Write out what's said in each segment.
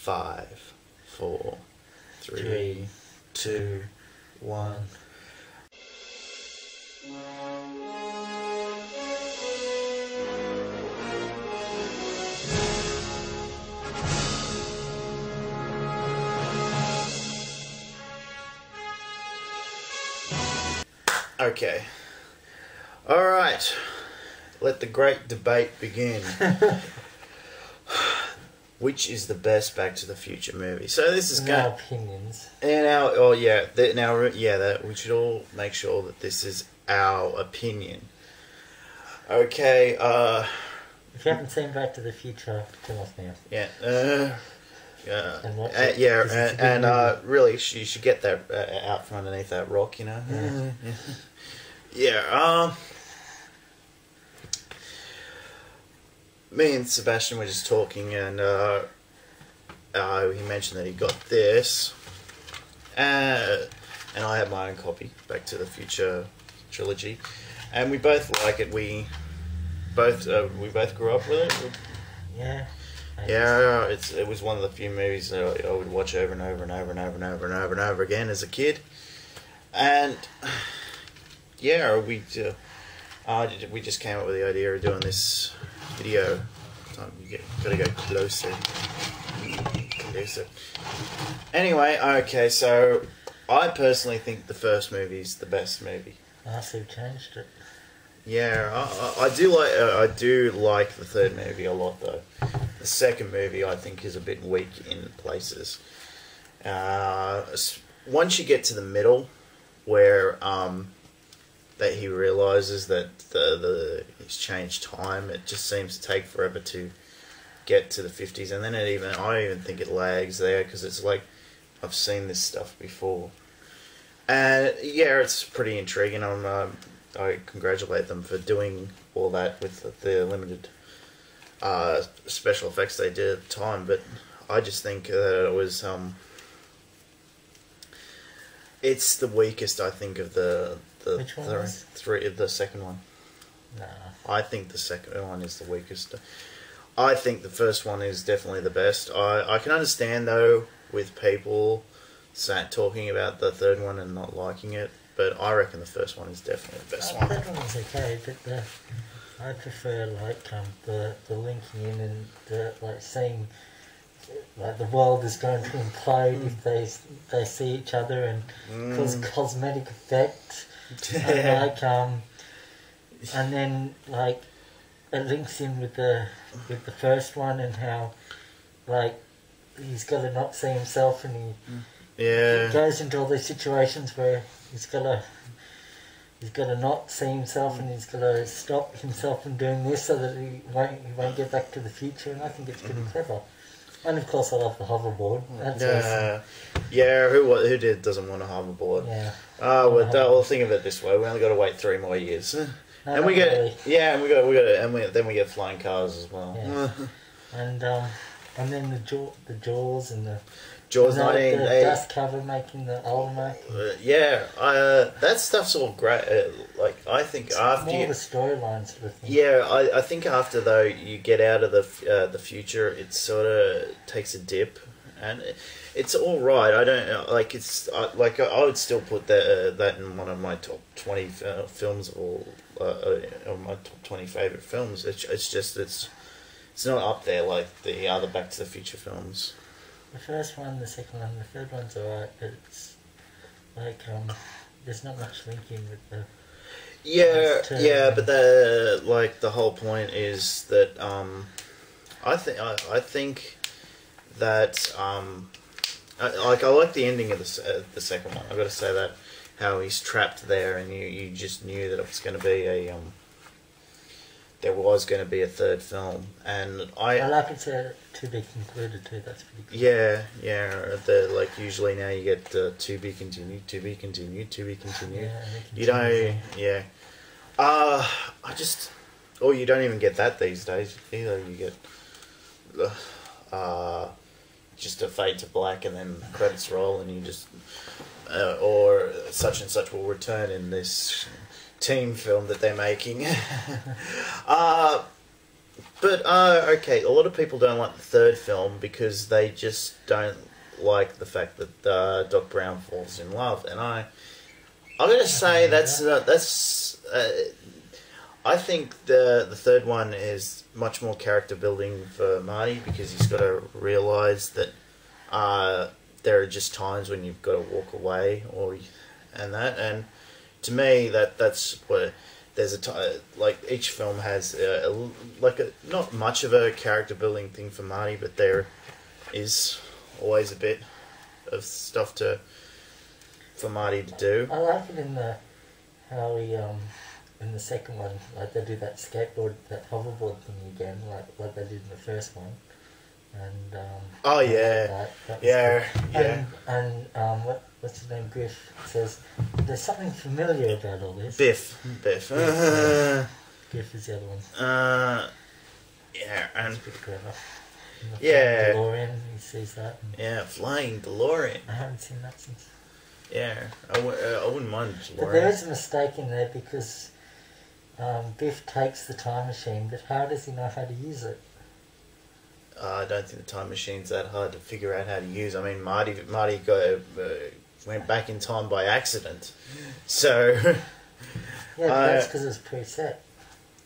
5, 4, 3, Three, 2, 1. Okay. Alright. Let the great debate begin. Which is the best Back to the Future movie? So this is in going our opinions. in our that we should all make sure that this is our opinion. Okay, If you haven't seen Back to the Future, tell us now. yeah, And watch it, yeah, 'cause it's a good movie. really, you should get that out from underneath that rock, you know. Yeah. Me and Sebastian were just talking, and he mentioned that he got this, and I have my own copy, Back to the Future trilogy, and we both like it. We both grew up with it. Yeah. Yeah, it was one of the few movies that I would watch over and over and over and over and over and over and over again as a kid, and yeah, we just came up with the idea of doing this video. Gotta go closer. Anyway, okay, so I personally think the first movie is the best movie. I see you've changed it. Yeah, I do like the third movie a lot though. The second movie I think is a bit weak in places. Once you get to the middle, where that he realizes that he's changed time, it just seems to take forever to get to the 50s, and then I even think it lags there because it's like I've seen this stuff before, and yeah, it's pretty intriguing. I congratulate them for doing all that with the limited special effects they did at the time, but I just think that it was it's the weakest, I think, of the Which one was? the second one. Nah. I think the second one is the weakest. I think the first one is definitely the best. I can understand though with people talking about the third one and not liking it, but I reckon the first one is definitely the best one. The third one was okay, but I prefer like the linking in and the like seeing like the world is going to implode if they see each other and cause cosmetic effect. And like and then like it links in with the first one and how like he's got to not see himself and he goes into all these situations where he's got to not see himself and he's got to stop himself from doing this so that he won't get back to the future, and I think it's pretty clever. And of course I love the hoverboard. That's awesome. Yeah, who doesn't want a hoverboard? Yeah. Well, think of it this way: we only got to wait 3 more years, No, and we not get really. then we get flying cars as well. Yeah. And then the Jaws and the Jaws the 1980. dust cover making the Ultimate. That stuff's all great. I think after More of a storyline sort of thing. yeah, I think after though you get out of the future, it sort of takes a dip, and it's all right. I don't like it's like I would still put that in one of my top 20 films of all, or my top 20 favorite films. It's just it's not up there like the other Back to the Future films. The first one, the second one, the third one's alright, but it's like there's not much linking with the. Yeah, but the whole point is that I think that I like the ending of the second one. I got to say that how he's trapped there, and you just knew that it was going to be there was going to be a third film, and I like it to be concluded too. That's pretty cool. Yeah. Like usually now you get to be continued, to be continued, to be continued. Yeah, You don't, yeah. Or you don't even get that these days either. You get just a fade to black and then credits roll, and you just or such and such will return in this team film that they're making. But okay, a lot of people don't like the third film because they just don't like the fact that Doc Brown falls in love, and I'm gonna say that's. I think the third one is much more character building for Marty because he's got to realise that there are just times when you've got to walk away, and to me that's what. There's like each film has not much of a character building thing for Marty, but there is always a bit of stuff for Marty to do. I like it in how he in the second one, like they do that skateboard, that hoverboard thing again, like they did in the first one, and oh yeah, yeah. What's his name? Griff says there's something familiar about all this. Biff. Griff is the other one. Yeah, and it's pretty clever. Yeah. DeLorean, he sees that. Yeah, flying DeLorean. I haven't seen that since. Yeah, I wouldn't mind DeLorean. But there is a mistake in there because Biff takes the time machine, but how does he know how to use it? I don't think the time machine's that hard to figure out how to use. I mean, Marty went back in time by accident, so. Yeah, but that's because it was preset.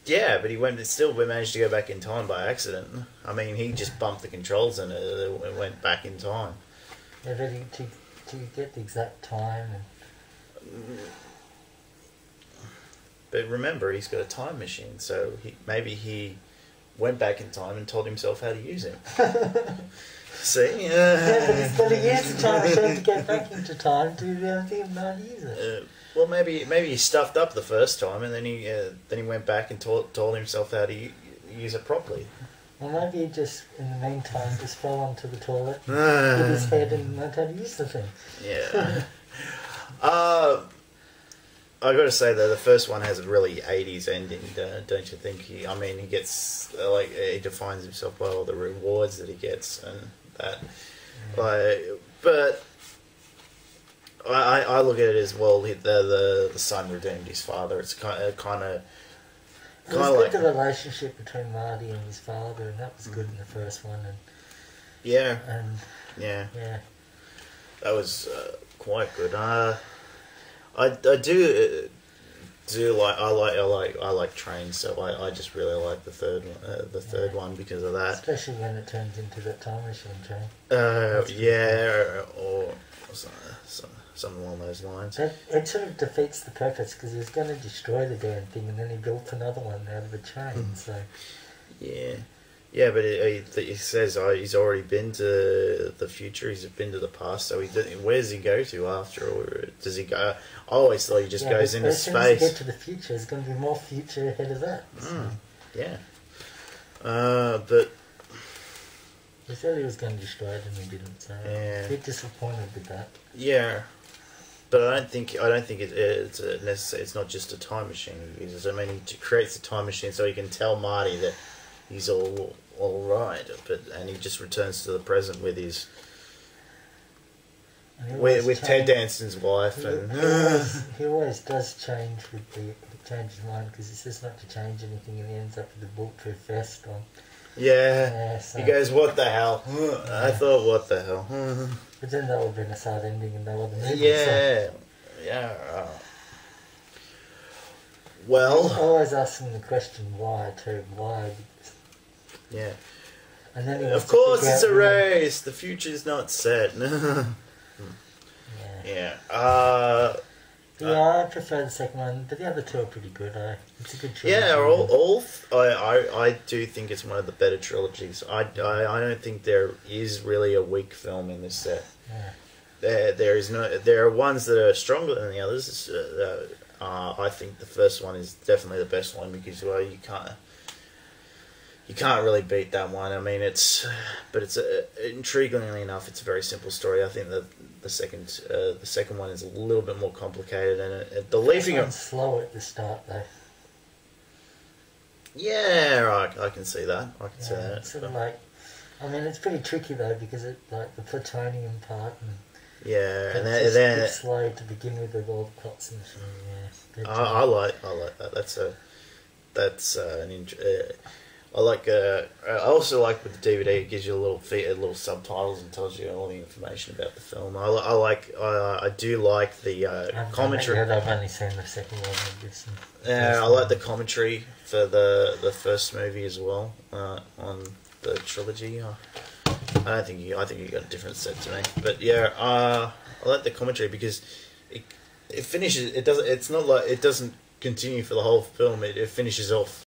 Yeah, but he still managed to go back in time by accident. I mean, he just bumped the controls and it went back in time. Yeah, but to get the exact time. But remember, he's got a time machine, so maybe he went back in time and told himself how to use it. See? Yeah, but he's got to use the time machine to get back into time to be able to know how to use it. Well, maybe he stuffed up the first time, and then he went back and told himself how to use it properly. Well, maybe he just, in the meantime, just fell onto the toilet, hit his head, and learned how to use the thing. Yeah. I got to say though, the first one has a really 80s ending, don't you think? He gets he defines himself by all the rewards that he gets and that. But I look at it as well. The son redeemed his father. It's kind of like the relationship between Marty and his father, and that was good in the first one. And yeah, yeah, that was quite good. I do like trains, so I just really like the third one because of that. Especially when it turns into that time machine train. Or something along those lines. It sort of defeats the purpose because he was going to destroy the damn thing, and then he built another one out of a train. So yeah, but he says he's already been to the future. He's been to the past. So where does he go to after? Or does he go? I always thought he just goes into space. As soon as you get to the future, there's going to be more future ahead of that. So. Yeah. But he said he was going to destroy it, and he didn't. So I'm a bit disappointed with that. Yeah. But I don't think it's necessary. It's not just a time machine he uses. I mean, he creates a time machine so he can tell Marty that he's all right, and he just returns to the present with his Ted Danson's wife. He always does change change his mind because he says not to change anything, and he ends up with a bulletproof vest on. Yeah, so he goes, "What the hell?" I thought, "What the hell?" But then that would have been a sad ending, and they would have moved. Yeah. Well, I always ask him the question why too. Why? Yeah. And then of course, it's a race. The future's not set. Yeah. I prefer the second one, but the other two are pretty good. It's a good trilogy. Yeah, I do think it's one of the better trilogies. I don't think there is really a weak film in this set. Yeah. There are ones that are stronger than the others. I think the first one is definitely the best one because you can't really beat that one. I mean, intriguingly enough, it's a very simple story. I think that the second one is a little bit more complicated, and the leaping one's slow at the start though. Yeah, I can see that. It's sort of like, I mean, it's pretty tricky though because it like the plutonium part and. Yeah, and then it's slow to begin with all the plots and shit. I like that. I also like with the DVD, it gives you little subtitles and tells you all the information about the film. I do like the commentary. I've only seen the second one of this. I like the commentary for the first movie as well on the trilogy. I think you got a different set to me, but yeah, I like the commentary because it finishes. It doesn't. It's not like it doesn't continue for the whole film. It finishes off